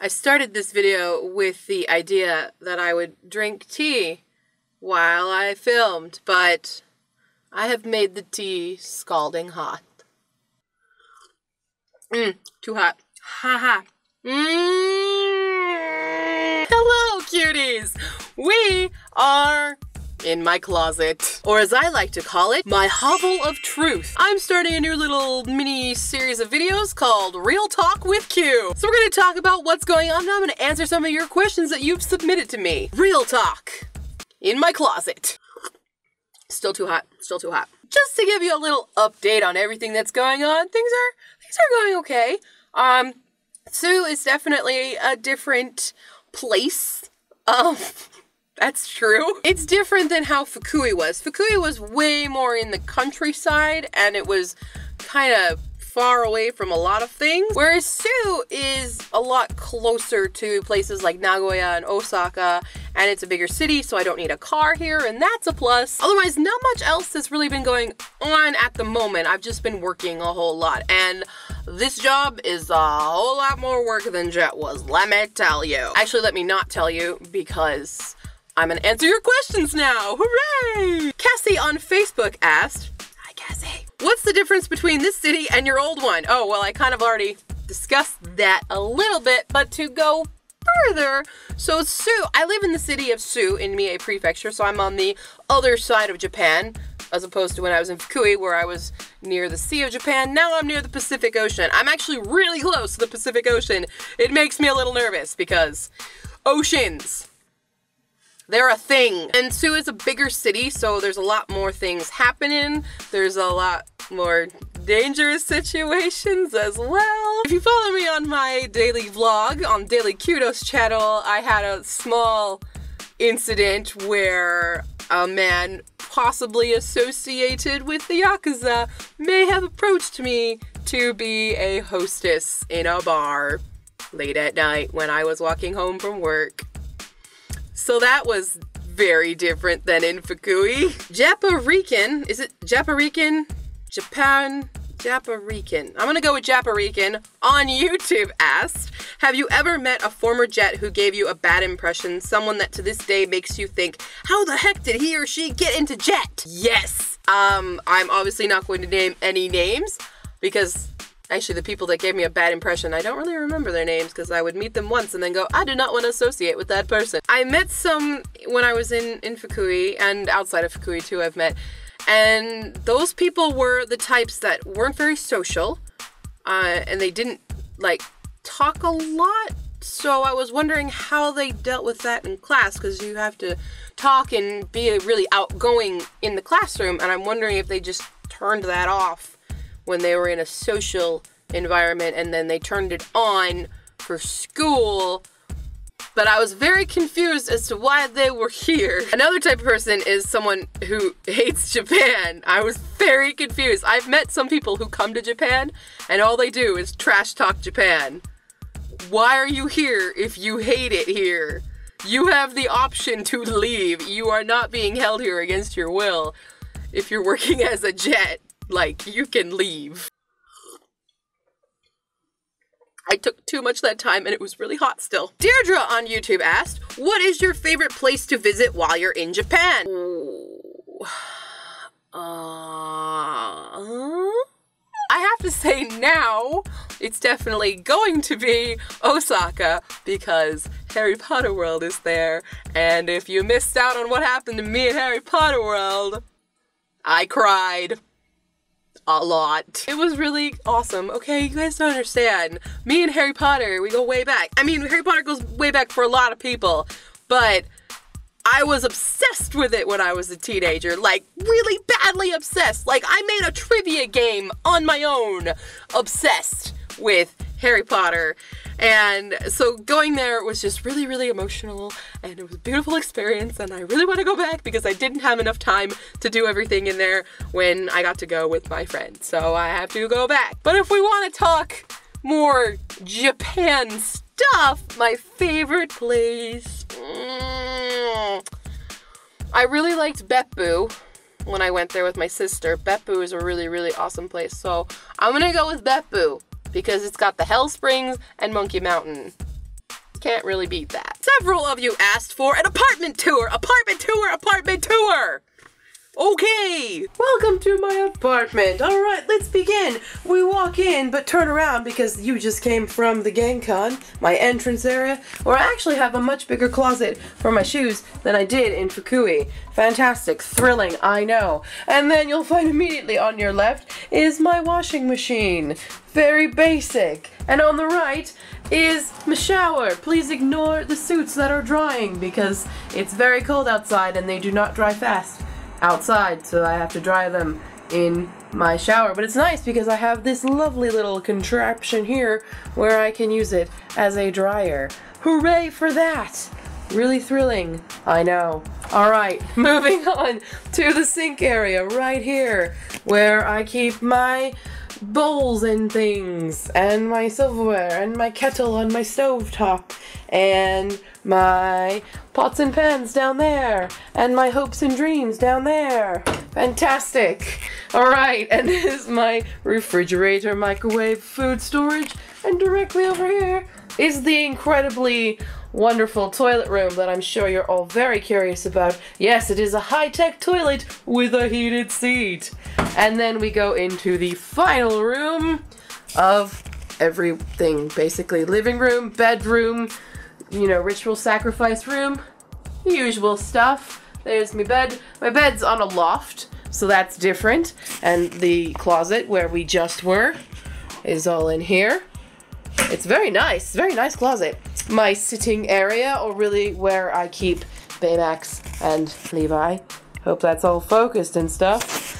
I started this video with the idea that I would drink tea while I filmed, but I have made the tea scalding hot. Too hot. Ha ha. Hello, cuties! We are in my closet, or as I like to call it, my hovel of truth. I'm starting a new little mini series of videos called Real Talk with Q. So we're gonna talk about what's going on, and I'm gonna answer some of your questions that you've submitted to me. Real talk in my closet. Still too hot, still too hot. Just to give you a little update on everything that's going on, things are going okay. Sue is definitely a different place. That's true. It's different than how Fukui was. Fukui was way more in the countryside, and it was kind of far away from a lot of things. Whereas Sue is a lot closer to places like Nagoya and Osaka, and it's a bigger city, so I don't need a car here, and that's a plus. Otherwise, not much else has really been going on at the moment. I've just been working a whole lot, and this job is a whole lot more work than Jet was, let me tell you. Actually, let me not tell you, because I'm gonna answer your questions now, hooray! Cassie on Facebook asked, hi Cassie, what's the difference between this city and your old one? Oh, well, I kind of already discussed that a little bit, but to go further, so Sue, I live in the city of Sue in Mie Prefecture, so I'm on the other side of Japan, as opposed to when I was in Fukui, where I was near the Sea of Japan. Now I'm near the Pacific Ocean. I'm actually really close to the Pacific Ocean. It makes me a little nervous because oceans, they're a thing. And Sue is a bigger city, so there's a lot more things happening. There's a lot more dangerous situations as well. If you follow me on my daily vlog on Daily Kudos channel, I had a small incident where a man possibly associated with the Yakuza may have approached me to be a hostess in a bar late at night when I was walking home from work. So that was very different than in Fukui. Japarican, is it Japarican? Japan? Japarican. I'm gonna go with Japarican on YouTube asked, have you ever met a former Jet who gave you a bad impression? Someone that to this day makes you think, how the heck did he or she get into Jet? Yes. I'm obviously not going to name any names because actually the people that gave me a bad impression, I don't really remember their names because I would meet them once and then go, I do not want to associate with that person. I met some when I was in Fukui, and outside of Fukui too I've met. And those people were the types that weren't very social, and they didn't, like, talk a lot. So I was wondering how they dealt with that in class, because you have to talk and be really outgoing in the classroom, and I'm wondering if they just turned that off when they were in a social environment, and then they turned it on for school. But I was very confused as to why they were here. Another type of person is someone who hates Japan. I was very confused. I've met some people who come to Japan and all they do is trash talk Japan. Why are you here if you hate it here? You have the option to leave. You are not being held here against your will. If you're working as a Jet, like, you can leave. I took too much that time and it was really hot still. Deirdre on YouTube asked, what is your favorite place to visit while you're in Japan? I have to say now, it's definitely going to be Osaka because Harry Potter World is there. And if you missed out on what happened to me at Harry Potter World, I cried. A lot. It was really awesome. Okay, you guys don't understand. Me and Harry Potter, we go way back. I mean, Harry Potter goes way back for a lot of people, but I was obsessed with it when I was a teenager. Like, really badly obsessed. Like, I made a trivia game on my own, obsessed with Harry Potter. And so going there was just really, really emotional, and it was a beautiful experience, and I really want to go back because I didn't have enough time to do everything in there when I got to go with my friend. So I have to go back. But if we want to talk more Japan stuff, my favorite place, I really liked Beppu when I went there with my sister. Beppu is a really, really awesome place. So I'm gonna go with Beppu because it's got the Hell Springs and Monkey Mountain. Can't really beat that. Several of you asked for an apartment tour! Apartment tour! Apartment tour! Okay, welcome to my apartment. All right, let's begin. We walk in, but turn around because you just came from the GangCon, my entrance area, where I actually have a much bigger closet for my shoes than I did in Fukui. Fantastic, thrilling, I know. And then you'll find immediately on your left is my washing machine. Very basic. And on the right is my shower. Please ignore the suits that are drying because it's very cold outside and they do not dry fast outside, so I have to dry them in my shower. But it's nice because I have this lovely little contraption here where I can use it as a dryer. Hooray for that! Really thrilling, I know. Alright, moving on to the sink area right here where I keep my bowls and things, and my silverware, and my kettle on my stove top, and my pots and pans down there, and my hopes and dreams down there. Fantastic! Alright, and this is my refrigerator, microwave, food storage, and directly over here is the incredibly wonderful toilet room that I'm sure you're all very curious about. Yes, it is a high-tech toilet with a heated seat. And then we go into the final room of everything, basically. Living room, bedroom, you know, ritual sacrifice room, the usual stuff. There's my bed. My bed's on a loft, so that's different. And the closet where we just were is all in here. It's very nice closet. My sitting area, or really where I keep Baymax and Levi. Hope that's all focused and stuff.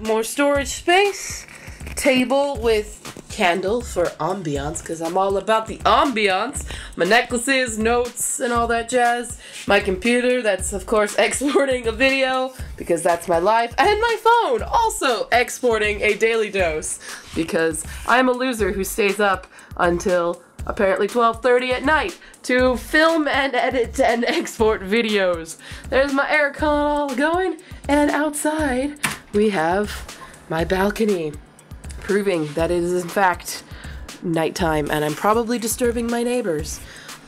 More storage space. Table with candle for ambiance, because I'm all about the ambiance. My necklaces, notes, and all that jazz. My computer, that's of course exporting a video, because that's my life. And my phone, also exporting a daily dose, because I'm a loser who stays up until apparently 12:30 at night to film and edit and export videos. There's my aircon all going, and outside we have my balcony, proving that it is in fact nighttime and I'm probably disturbing my neighbors.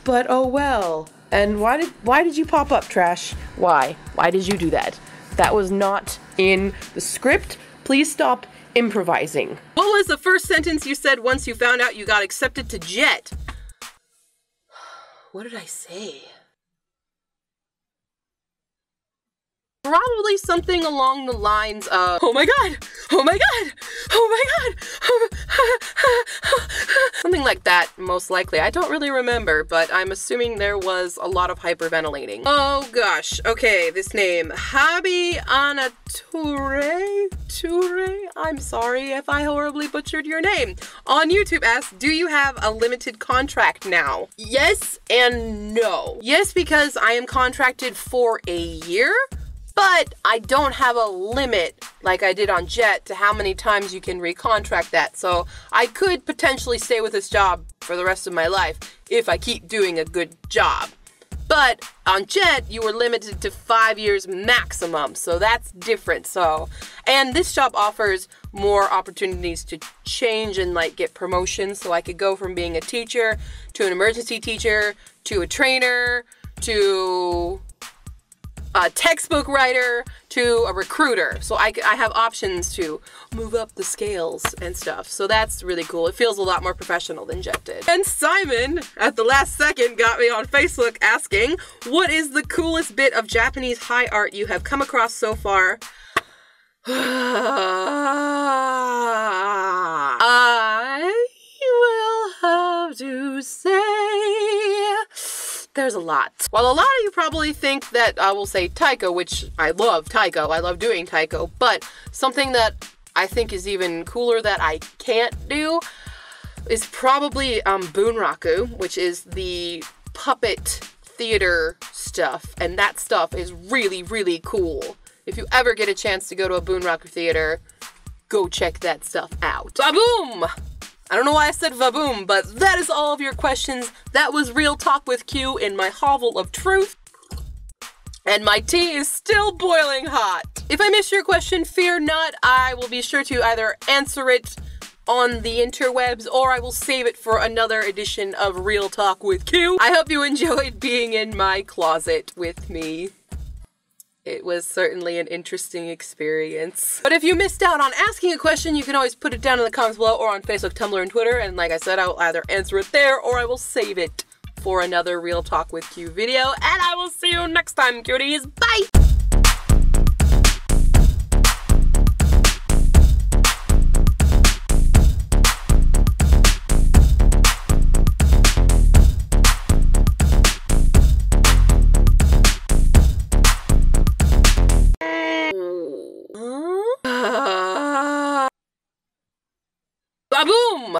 But oh well. And why did you pop up, Trash? Why? Why did you do that? That was not in the script. Please stop improvising. What was the first sentence you said once you found out you got accepted to JET? What did I say? Probably something along the lines of, oh my god, oh my god, oh my god, something like that, most likely. I don't really remember, but I'm assuming there was a lot of hyperventilating. Oh gosh, okay, this name, Habi Anature? I'm sorry if I horribly butchered your name. On YouTube asks, do you have a limited contract now? Yes and no. Yes, because I am contracted for a year. But I don't have a limit like I did on JET to how many times you can recontract that. So I could potentially stay with this job for the rest of my life if I keep doing a good job. But on JET, you were limited to 5 years maximum. So that's different. And this job offers more opportunities to change and like get promotions. So I could go from being a teacher to an emergency teacher to a trainer to a textbook writer to a recruiter. So I have options to move up the scales and stuff. So that's really cool. It feels a lot more professional than JET did. And Simon, at the last second, got me on Facebook asking, what is the coolest bit of Japanese high art you have come across so far? I will have to say, there's a lot. While a lot of you probably think that I will say taiko, which I love taiko, I love doing taiko, but something that I think is even cooler that I can't do is probably bunraku, which is the puppet theater stuff, and that stuff is really, really cool. If you ever get a chance to go to a bunraku theater, go check that stuff out. Ba-boom! I don't know why I said va-boom, but that is all of your questions. That was Real Talk with Q in my hovel of truth. And my tea is still boiling hot. If I missed your question, fear not. I will be sure to either answer it on the interwebs, or I will save it for another edition of Real Talk with Q. I hope you enjoyed being in my closet with me. It was certainly an interesting experience. But if you missed out on asking a question, you can always put it down in the comments below or on Facebook, Tumblr, and Twitter. And like I said, I will either answer it there or I will save it for another Real Talk with Q video. And I will see you next time, cuties. Bye!